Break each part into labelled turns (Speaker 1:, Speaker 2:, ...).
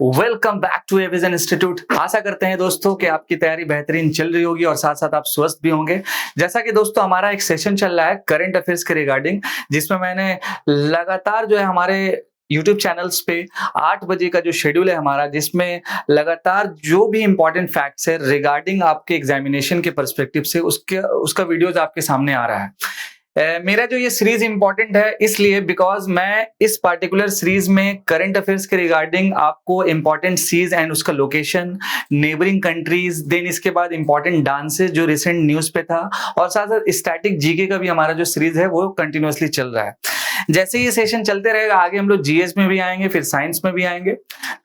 Speaker 1: Welcome back to Avision institute. आशा करते हैं दोस्तों कि आपकी तैयारी बेहतरीन चल रही होगी और साथ साथ आप स्वस्थ भी होंगे। जैसा कि दोस्तों हमारा एक सेशन चल रहा है करंट अफेयर्स के रिगार्डिंग, जिसमें मैंने लगातार जो है हमारे यूट्यूब चैनल्स पे 8 बजे का जो शेड्यूल है हमारा, जिसमें लगातार जो भी इंपॉर्टेंट फैक्ट्स है रिगार्डिंग आपके एग्जामिनेशन के पर्सपेक्टिव से उसका वीडियोज आपके सामने आ रहा है। मेरा जो ये सीरीज इंपॉर्टेंट है इसलिए बिकॉज मैं इस पार्टिकुलर सीरीज में करंट अफेयर्स के रिगार्डिंग आपको इंपॉर्टेंट सीज एंड उसका लोकेशन, नेबरिंग कंट्रीज, देन इसके बाद इंपॉर्टेंट डांसेस जो रिसेंट न्यूज पे था, और साथ साथ स्टैटिक जीके का भी हमारा जो सीरीज है वो कंटिन्यूअसली चल रहा है। जैसे ये सेशन चलते रहेगा आगे हम लोग जीएस में भी आएंगे, फिर साइंस में भी आएंगे,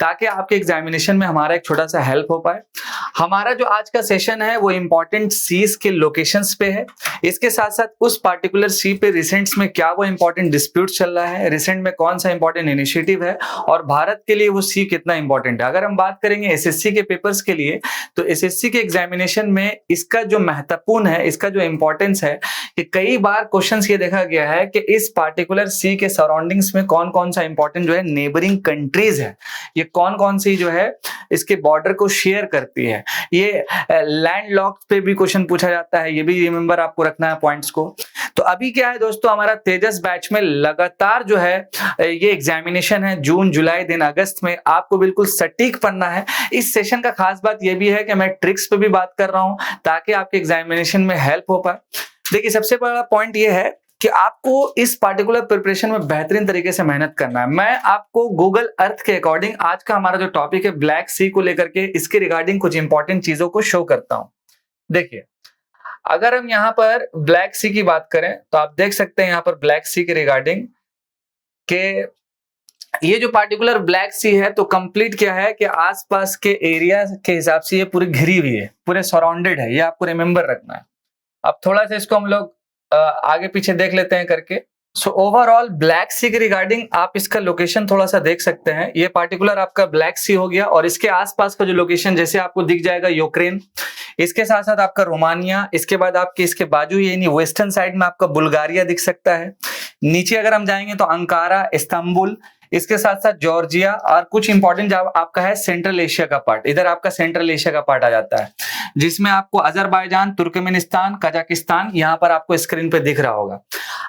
Speaker 1: ताकि आपके एग्जामिनेशन में हमारा एक छोटा सा हेल्प हो पाए। हमारा जो आज का सेशन है वो इंपॉर्टेंट सीज के लोकेशंस पे है। इसके साथ साथ उस पार्टिकुलर सी पे रिसेंट्स में क्या वो इंपॉर्टेंट डिस्प्यूट चल रहा है, रिसेंट में कौन सा इंपॉर्टेंट इनिशिएटिव है और भारत के लिए वो सी कितना इंपॉर्टेंट है। अगर हम बात करेंगे एसएससी के पेपर्स के लिए, तो एसएससी के एग्जामिनेशन में इसका जो महत्वपूर्ण है, इसका जो इंपॉर्टेंस है कि कई बार क्वेश्चंस ये देखा गया है कि इस पार्टिकुलर सी के सराउंडिंग्स में कौन कौन सा इंपॉर्टेंट जो है नेबरिंग कंट्रीज है, ये कौन कौन सी जो है इसके बॉर्डर को शेयर करती है। ये लैंड लॉक पे भी क्वेश्चन पूछा जाता है, ये भी रिमेंबर आपको रखना है पॉइंट्स को। तो अभी क्या है दोस्तों, हमारा तेजस बैच में लगातार जो है ये एग्जामिनेशन है जून जुलाई दिन अगस्त में, आपको बिल्कुल सटीक पढ़ना है। इस सेशन का खास बात ये भी है कि मैं ट्रिक्स पे भी बात कर रहा हूं ताकि आपके एग्जामिनेशन में हेल्प हो पाए। देखिए सबसे बड़ा पॉइंट ये है कि आपको इस पार्टिकुलर प्रिपरेशन में बेहतरीन तरीके से मेहनत करना है। मैं आपको गूगल अर्थ के अकॉर्डिंग आज का हमारा जो टॉपिक है ब्लैक सी को लेकर के, इसके रिगार्डिंग कुछ इंपॉर्टेंट चीजों को शो करता हूं। देखिए अगर हम यहाँ पर ब्लैक सी की बात करें तो आप देख सकते हैं यहाँ पर ब्लैक सी के रिगार्डिंग के ये जो पार्टिकुलर ब्लैक सी है तो कंप्लीट क्या है कि आसपास के एरिया के हिसाब से ये पूरी घिरी हुई है, पूरे सराउंडेड है, ये आपको रिमेंबर रखना है। अब थोड़ा सा इसको हम लोग आगे पीछे देख लेते हैं करके। सो ओवरऑल ब्लैक सी के रिगार्डिंग आप इसका लोकेशन थोड़ा सा देख सकते हैं। ये पार्टिकुलर आपका ब्लैक सी हो गया और इसके आसपास का जो लोकेशन जैसे आपको दिख जाएगा यूक्रेन, इसके साथ साथ आपका रोमानिया, इसके बाद आपके इसके बाजू यानी वेस्टर्न साइड में आपका बुल्गारिया दिख सकता है। नीचे अगर हम जाएंगे तो अंकारा, इस्तांबुल, इसके साथ साथ जॉर्जिया और कुछ इंपॉर्टेंट आपका है सेंट्रल एशिया का पार्ट। इधर आपका सेंट्रल एशिया का पार्ट आ जाता है जिसमें आपको अजरबैजान, तुर्कमेनिस्तान, कजाकिस्तान यहाँ पर आपको स्क्रीन पे दिख रहा होगा।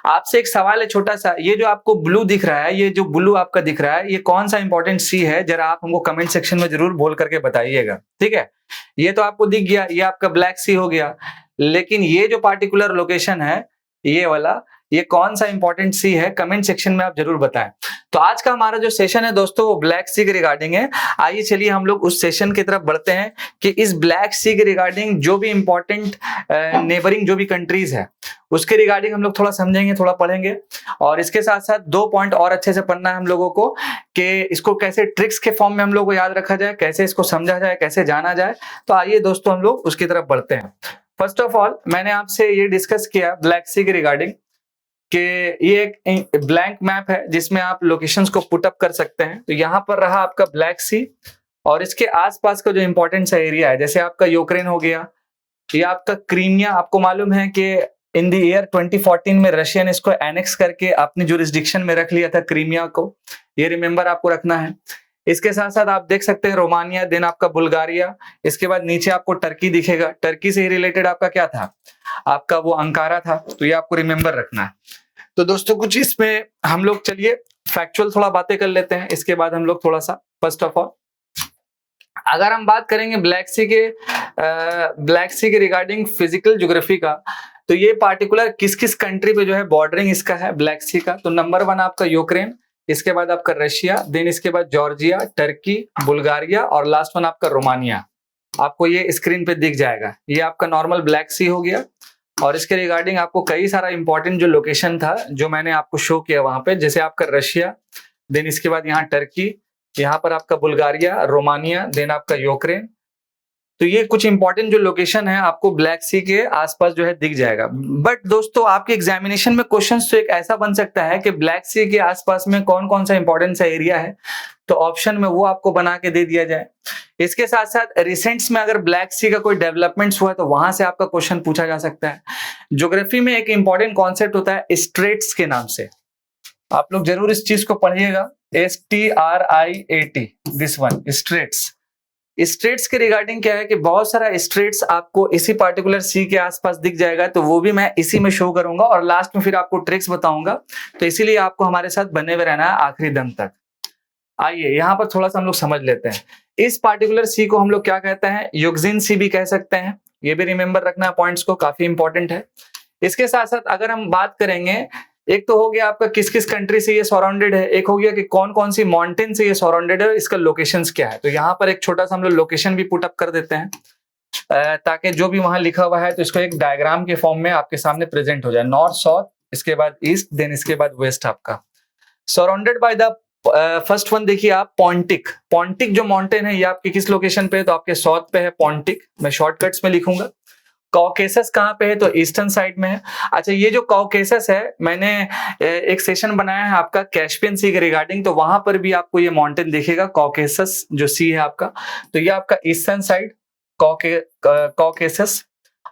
Speaker 1: आपसे एक सवाल है छोटा सा, ये जो आपको ब्लू दिख रहा है, ये जो ब्लू आपका दिख रहा है, ये कौन सा इंपॉर्टेंट सी है, जरा आप हमको कमेंट सेक्शन में जरूर बोल करके बताइएगा। ठीक है, ये तो आपको दिख गया, ये आपका ब्लैक सी हो गया, लेकिन ये जो पार्टिकुलर लोकेशन है ये वाला, ये कौन सा इंपॉर्टेंट सी है, कमेंट सेक्शन में आप जरूर बताएं। तो आज का हमारा जो सेशन है दोस्तों वो ब्लैक सी के रिगार्डिंग है। आइए चलिए हम लोग उस सेशन की तरफ बढ़ते हैं कि इस ब्लैक सी के रिगार्डिंग जो भी इंपॉर्टेंट नेबरिंग जो भी कंट्रीज है उसके रिगार्डिंग हम लोग थोड़ा समझेंगे, थोड़ा पढ़ेंगे, और इसके साथ साथ 2 पॉइंट और अच्छे से पढ़ना है हम लोगों को कि इसको कैसे ट्रिक्स के फॉर्म में हम लोग को याद रखा जाए, कैसे इसको समझा जाए, कैसे जाना जाए। तो आइए दोस्तों हम लोग उसकी तरफ बढ़ते हैं। फर्स्ट ऑफ ऑल मैंने आपसे ये डिस्कस किया ब्लैक सी के रिगार्डिंग कि ये एक ब्लैंक मैप है जिसमें आप लोकेशंस को पुट अप कर सकते हैं। तो यहाँ पर रहा आपका ब्लैक सी और इसके आसपास का जो इंपॉर्टेंट सा एरिया है, जैसे आपका यूक्रेन हो गया, ये आपका क्रीमिया। आपको मालूम है कि इन द ईयर 2014 में रशिया ने इसको एनेक्स करके अपनी जुरिस्डिक्शन में रख लिया था क्रीमिया को, ये रिमेंबर आपको रखना है। इसके साथ साथ आप देख सकते हैं रोमानिया, देन आपका बुल्गारिया, इसके बाद नीचे आपको टर्की दिखेगा। टर्की से रिलेटेड आपका क्या था, आपका वो अंकारा था, तो ये आपको रिमेंबर रखना है। तो दोस्तों कुछ इसमें हम लोग चलिए फैक्चुअल थोड़ा बातें कर लेते हैं, इसके बाद हम लोग थोड़ा सा फर्स्ट ऑफ ऑल अगर हम बात करेंगे ब्लैक सी के रिगार्डिंग फिजिकल ज्योग्राफी का, तो ये पार्टिकुलर किस किस कंट्री पे जो है बॉर्डरिंग इसका है ब्लैक सी का। तो नंबर 1 आपका यूक्रेन, इसके बाद आपका रशिया, देन इसके बाद जॉर्जिया, टर्की, बुल्गारिया और लास्ट वन आपका रोमानिया। आपको ये स्क्रीन पे दिख जाएगा, ये आपका नॉर्मल ब्लैक सी हो गया। और इसके रिगार्डिंग आपको कई सारा इंपॉर्टेंट जो लोकेशन था जो मैंने आपको शो किया वहां पे, जैसे आपका रशिया, देन इसके बाद यहाँ टर्की, यहाँ पर आपका बुल्गारिया, रोमानिया, देन आपका यूक्रेन। तो ये कुछ इंपॉर्टेंट जो लोकेशन है आपको ब्लैक सी के आसपास जो है दिख जाएगा। बट दोस्तों आपके एग्जामिनेशन में क्वेश्चन तो एक ऐसा बन सकता है कि ब्लैक सी के आसपास में कौन कौन सा इंपॉर्टेंट सा एरिया है, तो ऑप्शन में वो आपको बना के दे दिया जाए। इसके साथ साथ रिसेंट्स में अगर ब्लैक सी का कोई डेवलपमेंट्स हुआ तो वहां से आपका क्वेश्चन पूछा जा सकता है। ज्योग्राफी में एक इंपॉर्टेंट कॉन्सेप्ट होता है स्ट्रेट्स के नाम से। आप लोग जरूर इस चीज को पढ़िएगा, STRIAT, this one, straits. Straits के रिगार्डिंग क्या है कि बहुत सारा स्ट्रेट्स आपको इसी पार्टिकुलर सी के आसपास दिख जाएगा, तो वो भी मैं इसी में शो करूंगा और लास्ट में फिर आपको ट्रिक्स बताऊंगा, तो इसीलिए आपको हमारे साथ बने हुए रहना है आखिरी दम तक। आइए यहाँ पर थोड़ा सा हम लोग समझ लेते हैं, इस पार्टिकुलर सी को हम लोग क्या कहते हैं, यूक्सिन सी भी कह सकते हैं, ये भी रिमेंबर रखना है पॉइंट्स को, काफी इंपॉर्टेंट है। इसके साथ साथ अगर हम बात करेंगे, एक तो हो गया आपका किस किस कंट्री से ये सराउंडेड है, एक हो गया कि कौन कौन सी माउंटेन से ये सराउंडेड है, इसका लोकेशंस क्या है। तो यहाँ पर एक छोटा सा हम लोग लोकेशन भी पुट अप कर देते हैं, ताकि जो भी वहां लिखा हुआ है तो इसको एक डायग्राम के फॉर्म में आपके सामने प्रेजेंट हो जाए। नॉर्थ, साउथ, इसके बाद ईस्ट, देन इसके बाद वेस्ट आपका surrounded by the first one. देखिए आप पॉन्टिक, पॉन्टिक जो माउंटेन है ये आपके किस लोकेशन पे है, तो आपके साउथ पे है पॉन्टिक, मैं शॉर्टकट्स में लिखूंगा। कॉकेसस कहाँ पे है, तो ईस्टर्न साइड में है। अच्छा, ये जो कॉकेसस है, मैंने एक सेशन बनाया है आपका कैस्पियन सी के रिगार्डिंग, तो वहां पर भी आपको ये माउंटेन दिखेगा, कॉकेसस जो सी है आपका, तो ये आपका ईस्टर्न साइड कॉकेसस।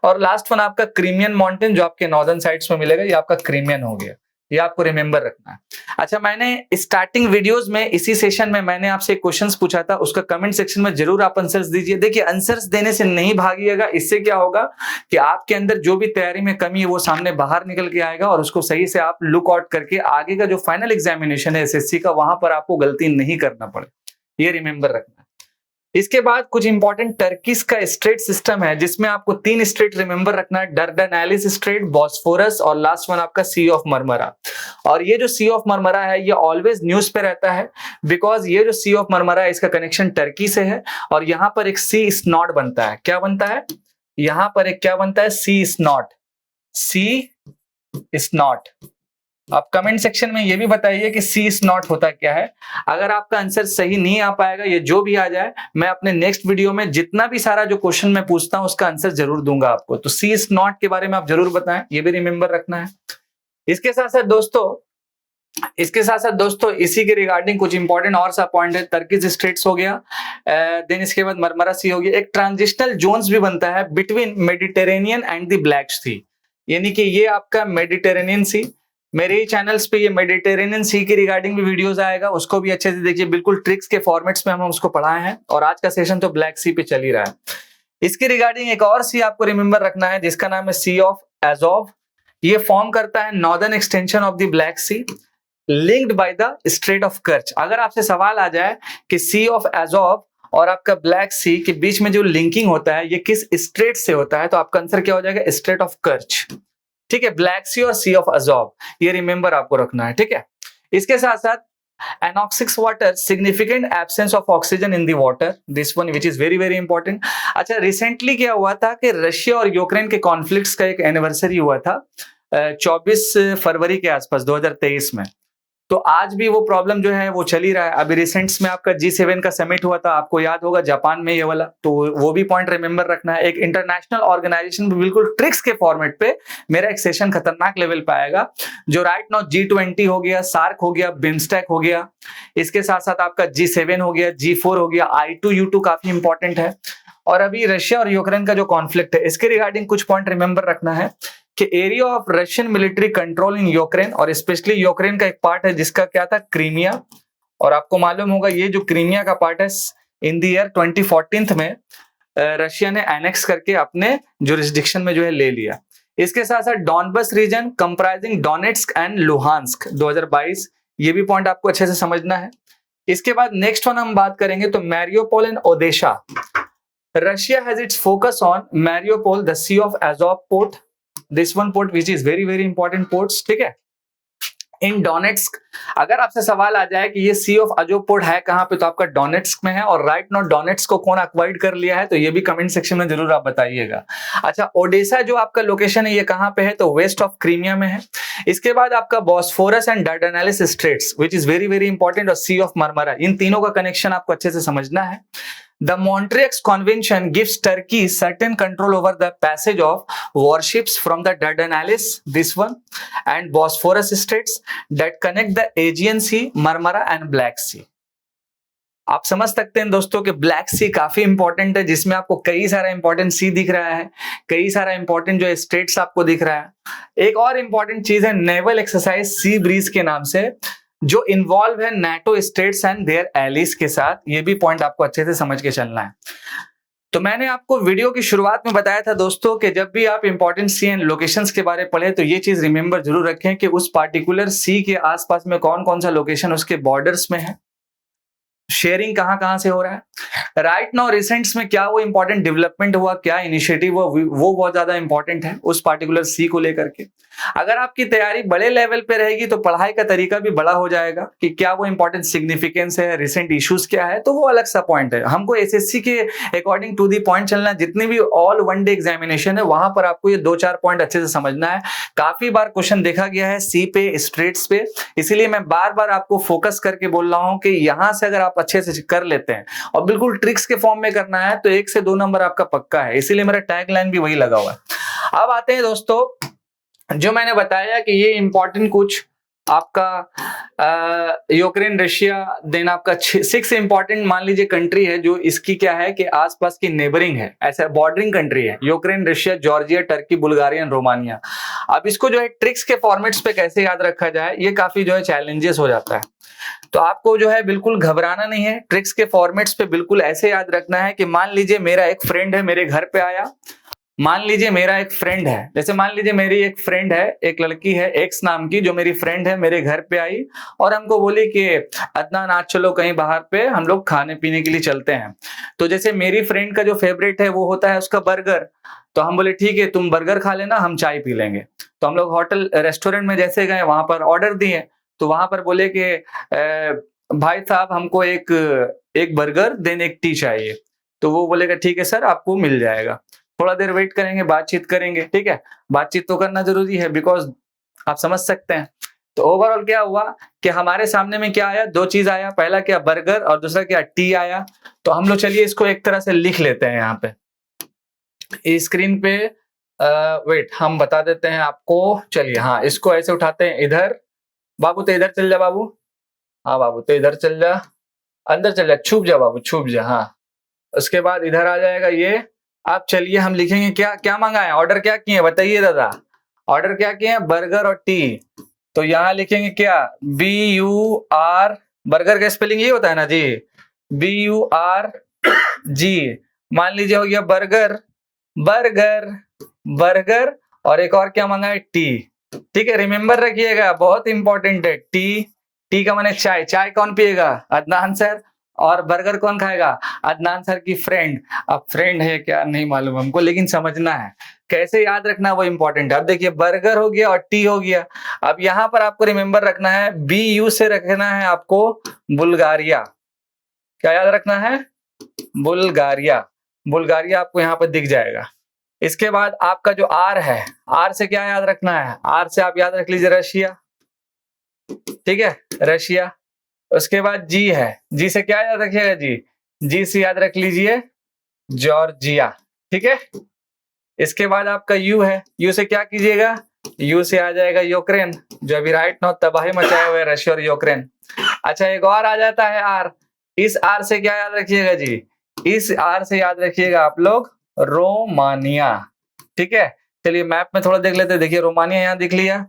Speaker 1: और लास्ट वन आपका क्रीमियन माउंटेन जो आपके नॉर्दर्न साइड्स में मिलेगा, ये आपका क्रीमियन हो गया, ये आपको रिमेंबर रखना है। अच्छा, मैंने स्टार्टिंग वीडियोस में इसी सेशन में मैंने आपसे क्वेश्चंस पूछा था, उसका कमेंट सेक्शन में जरूर आप आंसर्स दीजिए। देखिए आंसर्स देने से नहीं भागिएगा, इससे क्या होगा कि आपके अंदर जो भी तैयारी में कमी है वो सामने बाहर निकल के आएगा और उसको सही से आप लुक आउट करके आगे का जो फाइनल एग्जामिनेशन है एसएससी का, वहां पर आपको गलती नहीं करना पड़े, ये रिमेंबर रखना है। इसके बाद कुछ इंपॉर्टेंट टर्किश का स्ट्रेट सिस्टम है, जिसमें आपको 3 स्ट्रेट रिमेंबर रखना है, डरडानेलिस स्ट्रेट, बॉस्फोरस और लास्ट वन आपका सी ऑफ मरमरा। और ये जो सी ऑफ मरमरा है ये ऑलवेज न्यूज पे रहता है, बिकॉज ये जो सी ऑफ मरमरा है इसका कनेक्शन टर्की से है और यहाँ पर एक सी स्नॉट बनता है। क्या बनता है, यहाँ पर एक क्या बनता है, सी स्नॉट, सी स्नॉट। आप कमेंट सेक्शन में ये भी बताइए कि सी स्नॉट होता क्या है। अगर आपका आंसर सही नहीं आ पाएगा, ये जो भी आ जाए, मैं अपने नेक्स्ट वीडियो में जितना भी सारा जो क्वेश्चन मैं पूछता हूं उसका आंसर जरूर दूंगा आपको। तो सी स्नॉट के बारे में आप जरूर बताएं, ये भी रिमेंबर रखना है। इसके साथ साथ दोस्तों इसी के रिगार्डिंग कुछ इंपॉर्टेंट और सा पॉइंट है, टर्किश स्ट्रेट्स हो गया, देन इसके बाद मरमरा सी हो गया। एक ट्रांजिशनल जोन्स भी बनता है between Mediterranean and the Black Sea, यानी कि ये आपका मेडिटेरेनियन सी, मेरे ही चैनल्स पे ये मेडिटेरेनियन सी के रिगार्डिंग भी वीडियोस आएगा, उसको भी अच्छे से देखिए, बिल्कुल ट्रिक्स के फॉर्मेट्स में हम उसको पढ़ाए हैं और आज का सेशन तो ब्लैक सी पे चल ही रहा है। इसके रिगार्डिंग एक और सी आपको रिमेंबर रखना है जिसका नाम है सी ऑफ एजोव। ये फॉर्म करता है northern extension of the Black Sea linked by the Strait of Kerch. अगर आपसे सवाल आ जाए कि सी ऑफ एजोव और आपका ब्लैक सी के बीच में जो लिंकिंग होता है ये किस स्ट्रेट से होता है, तो आपका आंसर क्या हो जाएगा, स्ट्रेट ऑफ कर्च। ठीक है, ब्लैक सी और सी ऑफ अजोव, ये रिमेंबर आपको रखना है। ठीक है, इसके साथ साथ anoxic water, significant absence of oxygen in the water, this one which is very very important. अच्छा, रिसेंटली क्या हुआ था कि रशिया और यूक्रेन के कॉन्फ्लिक्ट्स का एक एनिवर्सरी हुआ था 24 फरवरी के आसपास 2023 में, तो आज भी वो प्रॉब्लम जो है वो चल ही रहा है। अभी रिसेंट्स में आपका G7 का समिट हुआ था, आपको याद होगा, जापान में ये वाला, तो वो भी पॉइंट रिमेंबर रखना है। एक इंटरनेशनल ऑर्गेनाइजेशन बिल्कुल ट्रिक्स के फॉर्मेट पे मेरा एक सेशन खतरनाक लेवल पे आएगा, जो राइट नाउ G20 हो गया, सार्क हो गया, बिम्स्टेक हो गया, इसके साथ साथ आपका G7 हो गया, G4 हो गया, I2U2 काफी इंपॉर्टेंट है, और अभी रशिया और यूक्रेन का जो कॉन्फ्लिक्ट है इसके रिगार्डिंग कुछ पॉइंट रिमेंबर रखना है कि area of Russian military control in Ukraine, और स्पेशली यूक्रेन का एक पार्ट है जिसका क्या था, क्रीमिया, और आपको मालूम होगा ये जो क्रीमिया का पार्ट है इन द ईयर 2014 में रशिया ने एनेक्स करके अपने जुरिस्डिक्शन में जो है ले लिया। इसके साथ साथ Donbas region comprising Donetsk and Luhansk 2022, ये भी पॉइंट आपको अच्छे से समझना है। इसके बाद नेक्स्ट वन हम बात करेंगे तो Mariupol and Odesa. Russia has its focus on Mariupol, the Sea of Azov port, this one port which is very very important ports। ठीक है, इन डोनेट्स्क, अगर आपसे सवाल आ जाए कि ये सी ऑफ अजोव पोर्ट है कहां पे, तो आपका डोनेट्स्क में है, और राइट नाउ डोनेट्स्क को कौन एक्वायर्ड कर लिया है, तो ये भी कमेंट सेक्शन में जरूर आप बताइएगा। अच्छा, ओडेसा जो आपका लोकेशन है ये कहां पे है, तो वेस्ट ऑफ क्रीमिया में है। इसके बाद आपका Bosphorus and Dardanelles straits which is very very important, और सी ऑफ मरमरा, इन तीनों का कनेक्शन आपको अच्छे से समझना है। The Montreux Convention gives Turkey certain control over the passage of warships from the Dardanelles, this one, and Bosphorus Straits that connect the Aegean Sea, Marmara and Black Sea. आप समझ सकते हैं दोस्तों कि ब्लैक सी काफी इंपॉर्टेंट है, जिसमें आपको कई सारा इंपॉर्टेंट सी दिख रहा है, कई सारा इंपॉर्टेंट जो स्टेट्स आपको दिख रहा है। एक और इंपॉर्टेंट चीज है नेवल एक्सरसाइज सी ब्रीज के नाम से, जो इन्वॉल्व है NATO states and their allies के साथ। ये भी पॉइंट आपको अच्छे से समझ के चलना है। तो मैंने आपको वीडियो की शुरुआत में बताया था दोस्तों कि जब भी आप इंपॉर्टेंट सी एंड लोकेशंस के बारे में पढ़े तो ये चीज रिमेंबर जरूर रखें कि उस पार्टिकुलर सी के आसपास में कौन कौन सा लोकेशन उसके बॉर्डर्स में है, शेयरिंग कहां कहां से हो रहा है, राइट नाउ रिसेंट्स में क्या वो इंपॉर्टेंट डेवलपमेंट हुआ, क्या इनिशिएटिव हुआ, वो बहुत ज्यादा इंपॉर्टेंट है उस पार्टिकुलर सी को लेकर के। अगर आपकी तैयारी बड़े लेवल पे रहेगी तो पढ़ाई का तरीका भी बड़ा हो जाएगा कि क्या वो इंपॉर्टेंट सिग्निफिकेंस है, रिसेंट इश्यूज क्या है, तो वो अलग सा पॉइंट है। हमको एसएससी के अकॉर्डिंग टू दी पॉइंट चलना है। जितनी भी ऑल वन डे एग्जामिनेशन है वहां पर आपको ये 2-4 पॉइंट अच्छे से समझना है। काफी बार क्वेश्चन देखा गया है सी पे, स्ट्रेट्स पे, इसीलिए मैं बार बार आपको फोकस करके बोल रहा हूं कि यहां से अगर आप अच्छे से कर लेते हैं और बिल्कुल ट्रिक्स के फॉर्म में करना है तो 1 से 2 नंबर आपका पक्का है। इसीलिए मेरा टैग लाइन भी वही लगा हुआ है। अब आते हैं दोस्तों, जो मैंने बताया कि ये इंपॉर्टेंट कुछ आपका यूक्रेन, रशिया, देन आपका 6 इंपॉर्टेंट मान लीजिए कंट्री है जो इसकी क्या है कि आसपास की नेबरिंग है, ऐसा बॉर्डरिंग कंट्री है, Ukraine, Russia, Georgia, Turkey, Bulgaria, Romania. अब इसको जो है ट्रिक्स के फॉर्मेट्स पे कैसे याद रखा जाए, ये काफी जो है चैलेंजेस हो जाता है। तो आपको जो है बिल्कुल घबराना नहीं है, ट्रिक्स के फॉर्मेट्स पे बिल्कुल ऐसे याद रखना है कि मान लीजिए मेरा एक फ्रेंड है, मेरे घर पे आया, मान लीजिए मेरा एक फ्रेंड है, जैसे मान लीजिए मेरी एक फ्रेंड है, एक लड़की है एक्स नाम की, जो मेरी फ्रेंड है, मेरे घर पे आई और हमको बोली कि अदनान आज चलो कहीं बाहर पे हम लोग खाने पीने के लिए चलते हैं। तो जैसे मेरी फ्रेंड का जो फेवरेट है वो होता है उसका बर्गर, तो हम बोले ठीक है तुम बर्गर खा लेना, हम चाय पी लेंगे। तो हम लोग होटल रेस्टोरेंट में जैसे गए वहां पर ऑर्डर दिए, तो वहां पर बोले कि भाई साहब हमको एक बर्गर देन एक टी चाहिए। तो वो बोलेगा ठीक है सर आपको मिल जाएगा, थोड़ा देर वेट करेंगे, बातचीत करेंगे, ठीक है, बातचीत तो करना जरूरी है बिकॉज आप समझ सकते हैं। तो ओवरऑल क्या हुआ कि हमारे सामने में क्या आया, 2 चीज आया, पहला क्या बर्गर और दूसरा क्या टी आया। तो हम लोग चलिए इसको एक तरह से लिख लेते हैं यहाँ पे स्क्रीन पे, वेट हम बता देते हैं आपको। चलिए हाँ इसको ऐसे उठाते हैं, इधर बाबू तो इधर चल जा बाबू, हाँ बाबू तो इधर चल जा, अंदर चल जा, छुप जा बाबू छुप जा, हाँ उसके बाद इधर आ जाएगा ये। अब चलिए हम लिखेंगे क्या क्या मंगाए, ऑर्डर क्या किए बताइए दादा, ऑर्डर क्या किए हैं, बर्गर और टी। तो यहाँ लिखेंगे क्या, BUR, बर्गर का स्पेलिंग ये होता है ना जी, BURG। मान लीजिए हो गया बर्गर, बर्गर, बर्गर और एक और क्या मंगाए, टी। ठीक है, रिमेंबर रखिएगा बहुत इंपॉर्टेंट है, टी का माने चाय, चाय कौन पिएगा, अदनान सर, और बर्गर कौन खाएगा, अदनान सर की फ्रेंड। अब फ्रेंड है क्या नहीं मालूम हमको, लेकिन समझना है कैसे याद रखना वो इंपॉर्टेंट है। अब देखिए बर्गर हो गया और टी हो गया। अब यहाँ पर आपको रिमेंबर रखना है, BU से रखना है आपको बुल्गारिया, क्या याद रखना है, बुल्गारिया, बुल्गारिया आपको यहाँ पर दिख जाएगा। इसके बाद आपका जो R है, R से क्या याद रखना है, R से आप याद रख लीजिए रशिया, ठीक है रशिया। उसके बाद G है, G से क्या याद रखिएगा, G से याद रख लीजिए जॉर्जिया, ठीक है। इसके बाद आपका U है, U से क्या कीजिएगा, U से आ जाएगा यूक्रेन, जो अभी राइट नाउ तबाही मचाए हुए रशिया और यूक्रेन। अच्छा एक और आ जाता है R, इस R से क्या याद रखिएगा जी, इस R से याद रखिएगा आप लोग रोमानिया, ठीक है। चलिए मैप में थोड़ा देख लेते हैं, देखिए रोमानिया यहाँ दिख लिया,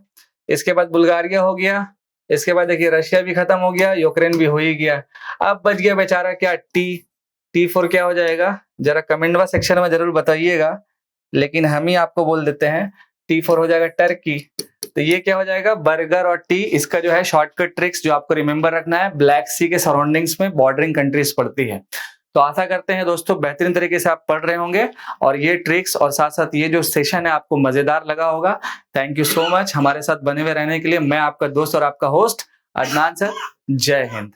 Speaker 1: इसके बाद बुल्गारिया हो गया, इसके बाद देखिए रशिया भी खत्म हो गया, यूक्रेन भी हो ही गया। अब बच गया बेचारा क्या, टी फॉर क्या हो जाएगा, जरा कमेंट बॉक्स सेक्शन में जरूर बताइएगा, लेकिन हम ही आपको बोल देते हैं टी फॉर हो जाएगा टर्की। तो ये क्या हो जाएगा, बर्गर और टी। इसका जो है शॉर्टकट ट्रिक्स जो आपको रिमेंबर रखना है, ब्लैक सी के सराउंडिंग्स में बॉर्डरिंग कंट्रीज पड़ती है। तो आशा करते हैं दोस्तों बेहतरीन तरीके से आप पढ़ रहे होंगे और ये ट्रिक्स और साथ साथ ये जो सेशन है आपको मजेदार लगा होगा। थैंक यू सो मच हमारे साथ बने हुए रहने के लिए। मैं आपका दोस्त और आपका होस्ट अदनान सर, जय हिंद।